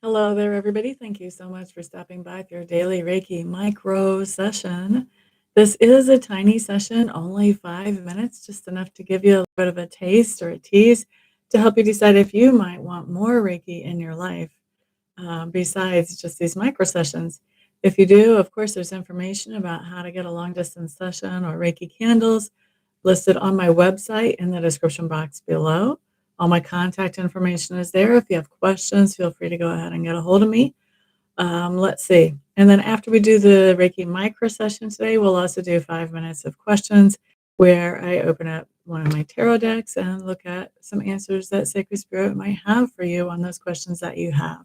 Hello there, everybody. Thank you so much for stopping by for your daily Reiki micro session. This is a tiny session, only 5 minutes, just enough to give you a bit of a taste or a tease to help you decide if you might want more Reiki in your life besides just these micro sessions. If you do, of course, there's information about how to get a long distance session or Reiki candles listed on my website in the description box below. All my contact information is there. If you have questions, feel free to go ahead and get a hold of me. Let's see. And then after we do the Reiki micro session today, we'll also do 5 minutes of questions where I open up one of my tarot decks and look at some answers that Sacred Spirit might have for you on those questions that you have.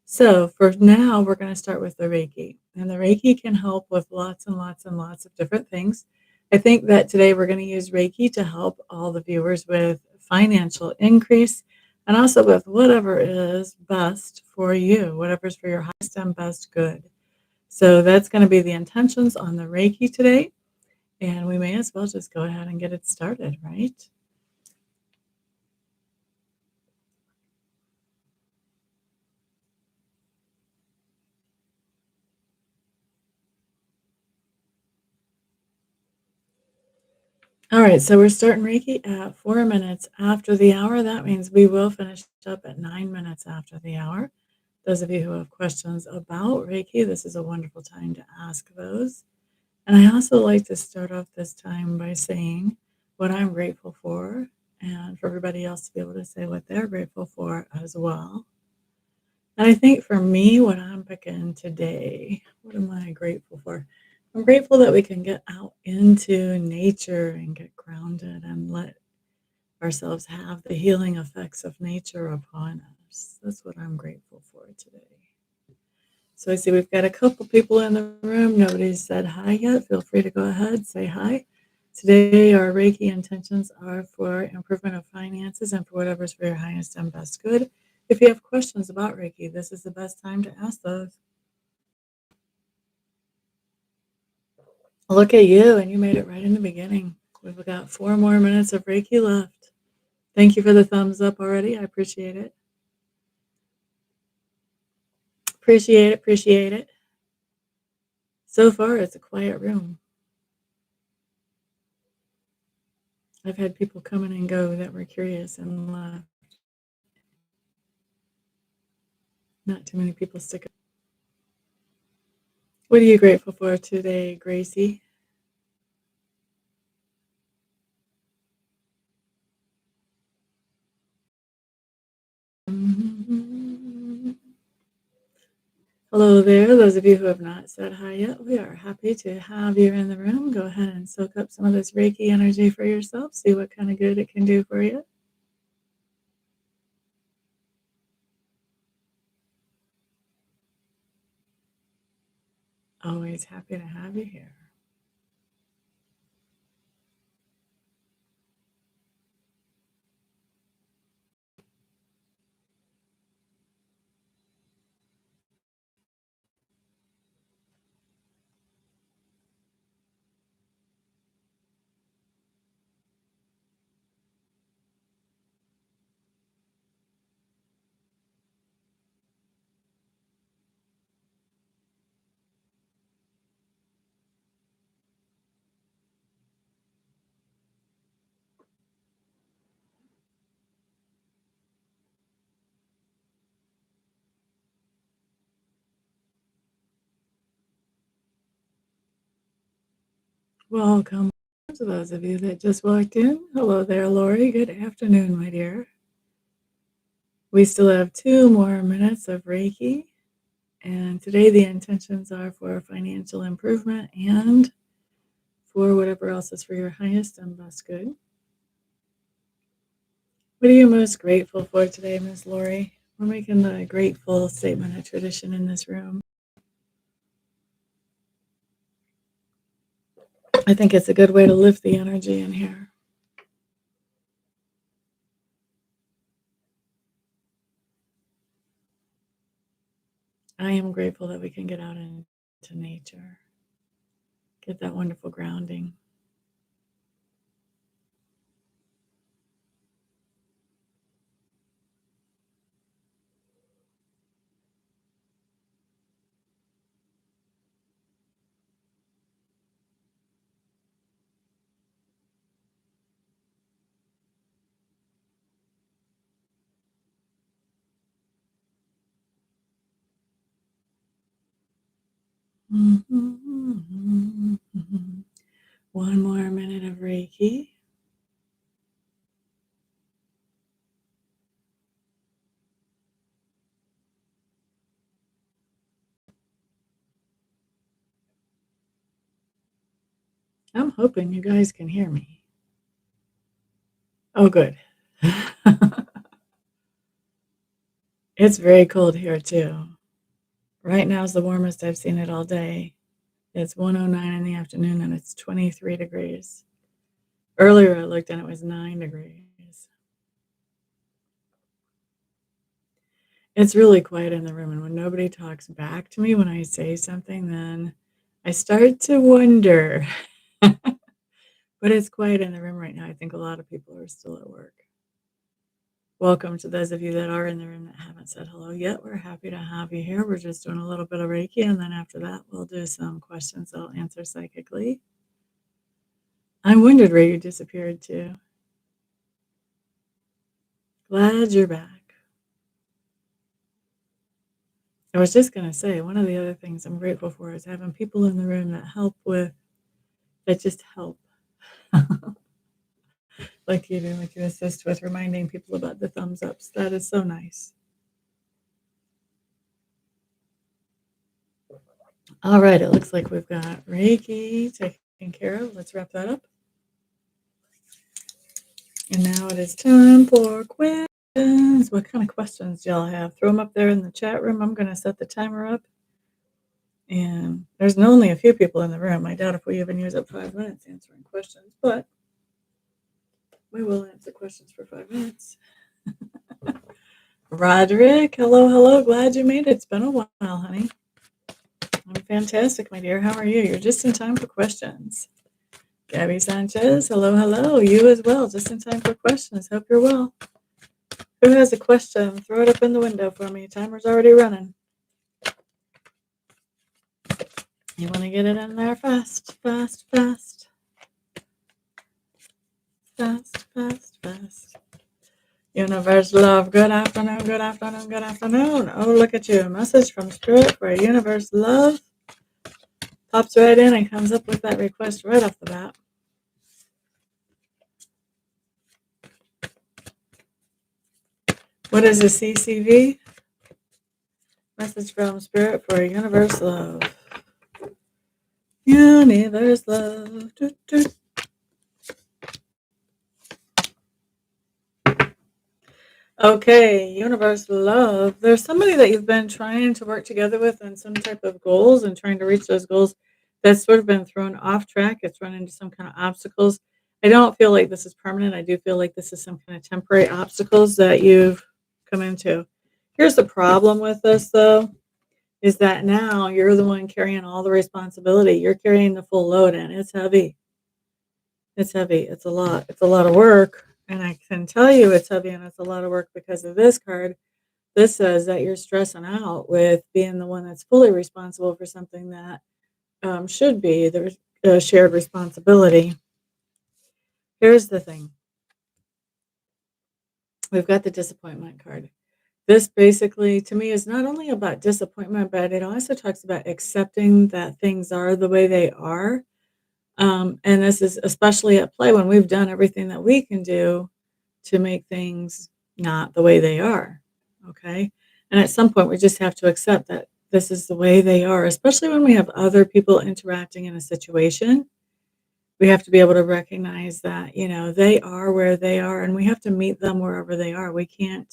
So for now, we're going to start with the Reiki. And the Reiki can help with lots and lots and lots of different things. I think that today we're going to use Reiki to help all the viewers with financial increase and also with whatever is best for you, whatever's for your highest and best good. So that's going to be the intentions on the Reiki today. And we may as well just go ahead and get it started, right? All right, so we're starting Reiki at 4 minutes after the hour. That means we will finish up at 9 minutes after the hour. Those of you who have questions about Reiki, this is a wonderful time to ask those. And I also like to start off this time by saying what I'm grateful for, and for everybody else to be able to say what they're grateful for as well. And I think for me, what I'm picking today, what am I grateful for? I'm grateful that we can get out into nature and get grounded and let ourselves have the healing effects of nature upon us. That's what I'm grateful for today. So I see we've got a couple people in the room. Nobody's said hi yet. Feel free to go ahead, say hi. Today, our Reiki intentions are for improvement of finances and for whatever's for your highest and best good. If you have questions about Reiki, this is the best time to ask those. Look at you, and you made it right in the beginning. We've got 4 more minutes of Reiki left. Thank you for the thumbs up already. I appreciate it. Appreciate it. Appreciate it. So far, it's a quiet room. I've had people come in and go that were curious and left. Not too many people stick. What are you grateful for today, Gracie? Hello there. Those of you who have not said hi yet, we are happy to have you in the room. Go ahead and soak up some of this Reiki energy for yourself. See what kind of good it can do for you. Always happy to have you here. Welcome to those of you that just walked in. Hello there, Lori. Good afternoon, my dear. We still have 2 more minutes of Reiki. And today the intentions are for financial improvement and for whatever else is for your highest and best good. What are you most grateful for today, Miss Lori? We're making the grateful statement a tradition in this room. I think it's a good way to lift the energy in here. I am grateful that we can get out into nature, get that wonderful grounding. Mhm. One more minute of Reiki. I'm hoping you guys can hear me. Oh, good. It's very cold here too. Right now is the warmest I've seen it all day. It's 1:09 in the afternoon and it's 23 degrees. Earlier I looked and it was 9 degrees. It's really quiet in the room, and when nobody talks back to me when I say something, then I start to wonder. But it's quiet in the room right now. I think a lot of people are still at work. Welcome to those of you that are in the room that haven't said hello yet. We're happy to have you here. We're just doing a little bit of Reiki, and then after that, we'll do some questions I'll answer psychically. I wondered where you disappeared to. Glad you're back. I was just going to say, one of the other things I'm grateful for is having people in the room that just help. Like you do, like you assist with reminding people about the thumbs ups. That is so nice. All right, it looks like we've got Reiki taken care of. Let's wrap that up. And now it is time for questions. What kind of questions do y'all have? Throw them up there in the chat room. I'm going to set the timer up. And there's only a few people in the room. I doubt if we even use up 5 minutes answering questions, but we will answer questions for 5 minutes. Roderick, hello, hello. Glad you made it. It's been a while, honey. I'm fantastic, my dear. How are you? You're just in time for questions. Gabby Sanchez, hello, hello. You as well, just in time for questions. Hope you're well. Who has a question? Throw it up in the window for me. Timer's already running. You want to get it in there fast, fast, fast. Fast, fast, fast. Universe love. Good afternoon, good afternoon, good afternoon. Oh, look at you. A message from Spirit for universe love. Pops right in and comes up with that request right off the bat. What is a CCV? Message from Spirit for universe love. Universe love. Doo, doo. Okay, universe love. There's somebody that you've been trying to work together with on some type of goals and trying to reach those goals that's sort of been thrown off track. It's run into some kind of obstacles. I don't feel like this is permanent. I do feel like this is some kind of temporary obstacles that you've come into. Here's the problem with this, though, is that now you're the one carrying all the responsibility. You're carrying the full load, and it's heavy. It's heavy. It's a lot. It's a lot of work. And I can tell you it's heavy and it's a lot of work because of this card. This says that you're stressing out with being the one that's fully responsible for something that should be the shared responsibility. Here's the thing. We've got the disappointment card. This basically, to me, is not only about disappointment, but it also talks about accepting that things are the way they are. And this is especially at play when we've done everything that we can do to make things not the way they are. Okay. And at some point, we just have to accept that this is the way they are, especially when we have other people interacting in a situation. We have to be able to recognize that, they are where they are and we have to meet them wherever they are. We can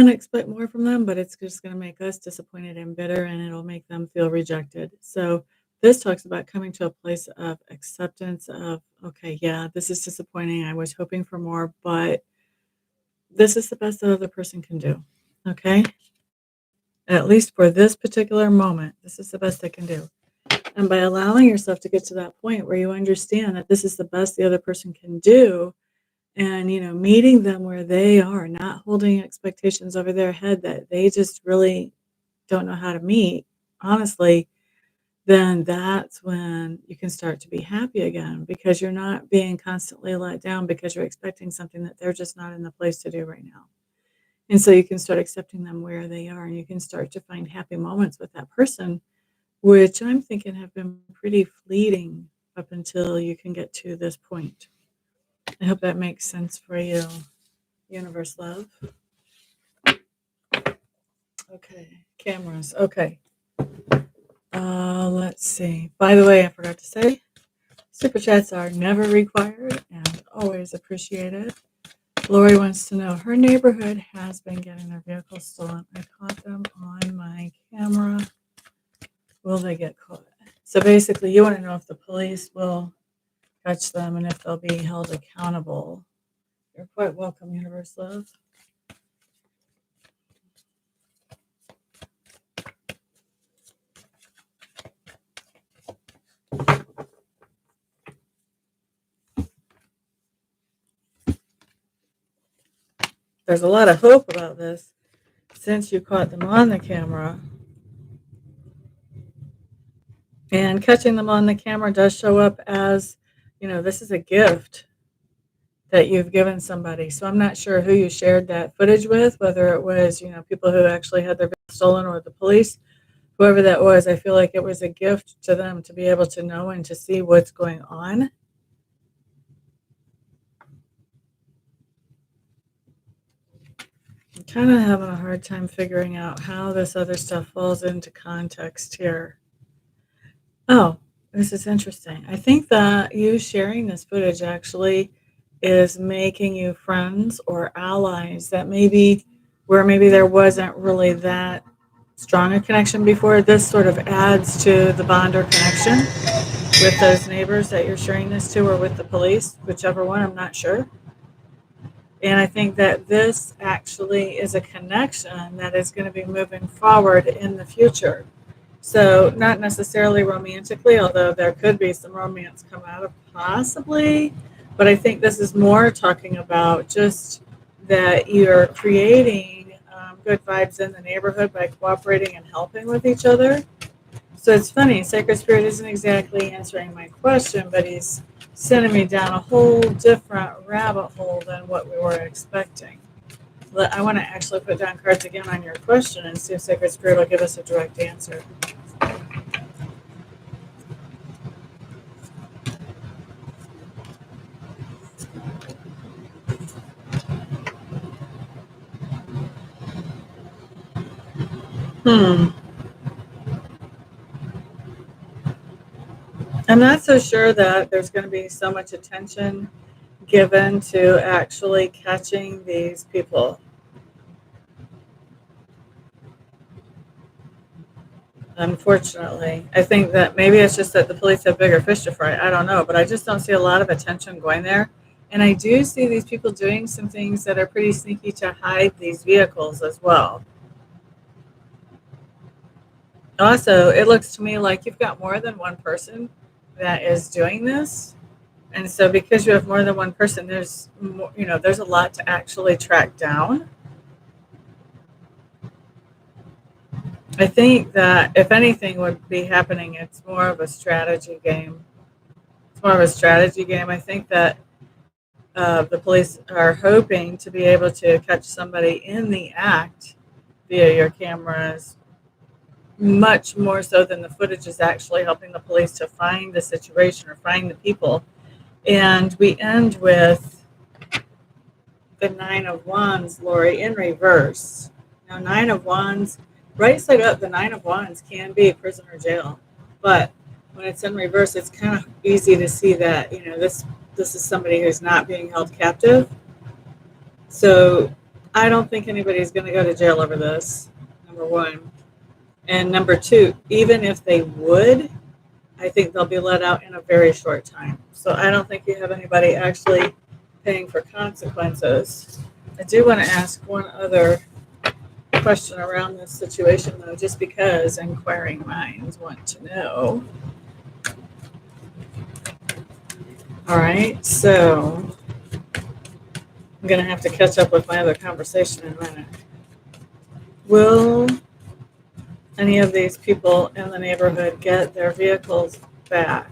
expect more from them, but it's just going to make us disappointed and bitter and it'll make them feel rejected. So this talks about coming to a place of acceptance of, okay, yeah, this is disappointing. I was hoping for more, but this is the best that other person can do. Okay. At least for this particular moment, this is the best they can do. And by allowing yourself to get to that point where you understand that this is the best the other person can do, and meeting them where they are, not holding expectations over their head that they just really don't know how to meet, honestly, then that's when you can start to be happy again because you're not being constantly let down because you're expecting something that they're just not in the place to do right now. And so you can start accepting them where they are, and you can start to find happy moments with that person, which I'm thinking have been pretty fleeting up until you can get to this point. I hope that makes sense for you, universe love. Okay, cameras. Okay. Let's see. By the way, I forgot to say, super chats are never required and always appreciated. Lori wants to know, her neighborhood has been getting their vehicles stolen. I caught them on my camera. Will they get caught? So basically, you want to know if the police will catch them and if they'll be held accountable. You're quite welcome, Universe Love. There's a lot of hope about this since you caught them on the camera. And catching them on the camera does show up as, this is a gift that you've given somebody. So I'm not sure who you shared that footage with, whether it was, people who actually had their vehicles stolen or the police, whoever that was. I feel like it was a gift to them to be able to know and to see what's going on. I'm kind of having a hard time figuring out how this other stuff falls into context here. Oh, this is interesting. I think that you sharing this footage actually is making you friends or allies that maybe there wasn't really that strong a connection before. This sort of adds to the bond or connection with those neighbors that you're sharing this to, or with the police, whichever one, I'm not sure. And I think that this actually is a connection that is going to be moving forward in the future. So not necessarily romantically, although there could be some romance come out of possibly, but I think this is more talking about just that you're creating good vibes in the neighborhood by cooperating and helping with each other. So it's funny, Sacred Spirit isn't exactly answering my question, but he's sending me down a whole different rabbit hole than what we were expecting. I want to actually put down cards again on your question and see if Sacred Spirit will give us a direct answer. I'm not so sure that there's going to be so much attention given to actually catching these people. Unfortunately, I think that maybe it's just that the police have bigger fish to fry. I don't know, but I just don't see a lot of attention going there. And I do see these people doing some things that are pretty sneaky to hide these vehicles as well. Also, it looks to me like you've got more than one person that is doing this. And so because you have more than one person, there's more, there's a lot to actually track down. I think that if anything would be happening, it's more of a strategy game. It's more of a strategy game. I think that the police are hoping to be able to catch somebody in the act via your cameras, much more so than the footage is actually helping the police to find the situation or find the people. And we end with the Nine of Wands, Lori, in reverse. Now, Nine of Wands, right side up, the Nine of Wands can be prison or jail. But when it's in reverse, it's kind of easy to see that, this is somebody who's not being held captive. So I don't think anybody's going to go to jail over this, number one. And number two, even if they would, I think they'll be let out in a very short time. So I don't think you have anybody actually paying for consequences. I do want to ask one other question around this situation, though, just because inquiring minds want to know. All right, so I'm going to have to catch up with my other conversation in a minute. Will any of these people in the neighborhood get their vehicles back?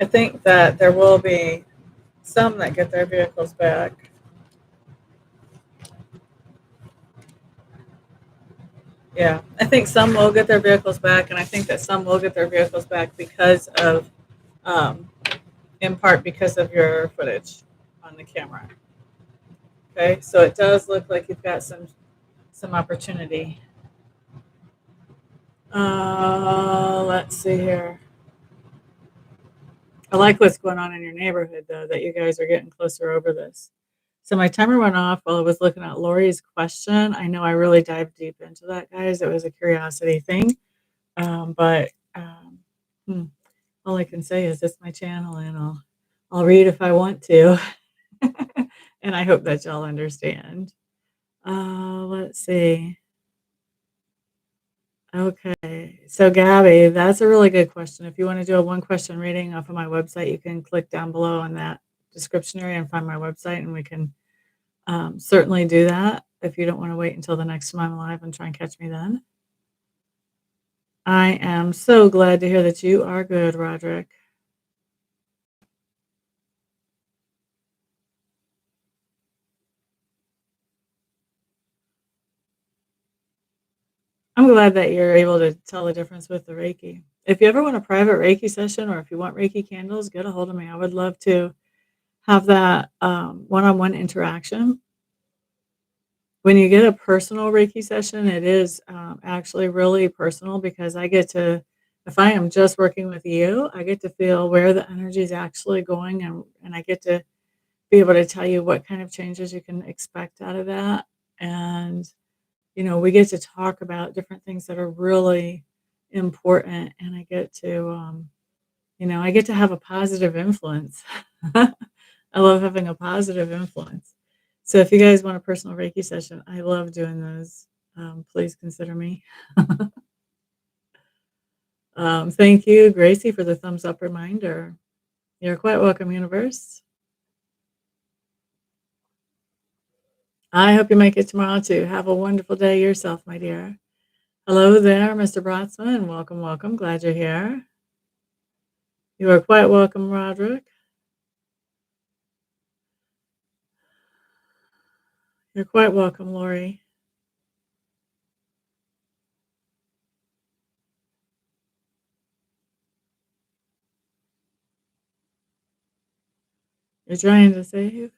I think that there will be some that get their vehicles back. Yeah, I think some will get their vehicles back, and I think that some will get their vehicles back because of, um, in part because of your footage on the camera. Okay, so it does look like you've got some opportunity. Let's see here. I like what's going on in your neighborhood, though, that you guys are getting closer over this. So my timer went off while I was looking at Lori's question. I know I really dived deep into that, guys. It was a curiosity thing. But hmm, all I can say is it's my channel, and I'll read if I want to, and I hope that y'all understand. Let's see. Okay, so Gabby, that's a really good question. If you want to do a one question reading off of my website, you can click down below on that description area and find my website, and we can certainly do that if you don't want to wait until the next time I'm live and try and catch me then. I am so glad to hear that you are good, Roderick. I'm glad that you're able to tell the difference with the Reiki. If you ever want a private Reiki session or if you want Reiki candles, get a hold of me. I would love to have that one-on-one interaction. When you get a personal Reiki session, it is actually really personal because I get to, if I am just working with you, I get to feel where the energy is actually going, and I get to be able to tell you what kind of changes you can expect out of that. And we get to talk about different things that are really important, and I get to have a positive influence. I love having a positive influence. So if you guys want a personal Reiki session, I love doing those. Please consider me. Thank you, Gracie, for the thumbs up reminder. You're quite welcome, universe. I hope you make it tomorrow too. Have a wonderful day yourself, my dear. Hello there, Mr. Brotsman. Welcome, welcome. Glad you're here. You are quite welcome, Roderick. You're quite welcome, Lori. You're trying to save?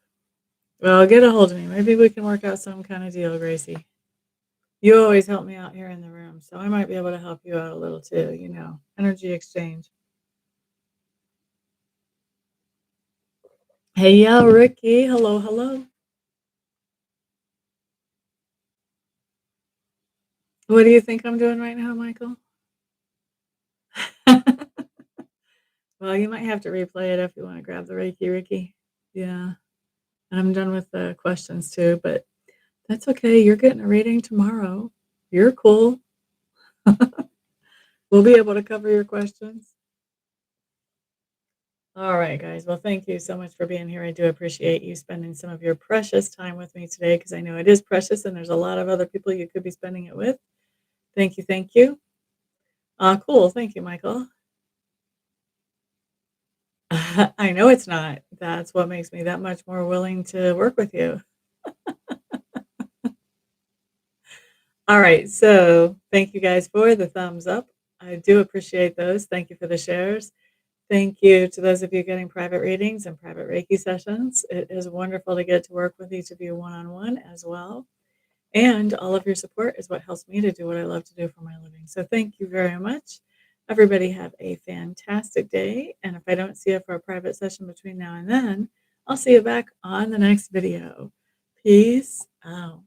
Well, get a hold of me. Maybe we can work out some kind of deal, Gracie. You always help me out here in the room, so I might be able to help you out a little too, energy exchange. Hey, yeah, Ricky. Hello, hello. What do you think I'm doing right now, Michael? Well, you might have to replay it if you want to grab the Reiki, Ricky. Yeah. And I'm done with the questions too, but that's okay. You're getting a reading tomorrow. You're cool. We'll be able to cover your questions. All right, guys. Well, thank you so much for being here. I do appreciate you spending some of your precious time with me today because I know it is precious and there's a lot of other people you could be spending it with. Thank you. Thank you. Cool. Thank you, Michael. I know it's not. That's what makes me that much more willing to work with you. All right. So thank you guys for the thumbs up. I do appreciate those. Thank you for the shares. Thank you to those of you getting private readings and private Reiki sessions. It is wonderful to get to work with each of you one-on-one as well. And all of your support is what helps me to do what I love to do for my living. So thank you very much. Everybody have a fantastic day. And if I don't see you for a private session between now and then, I'll see you back on the next video. Peace out.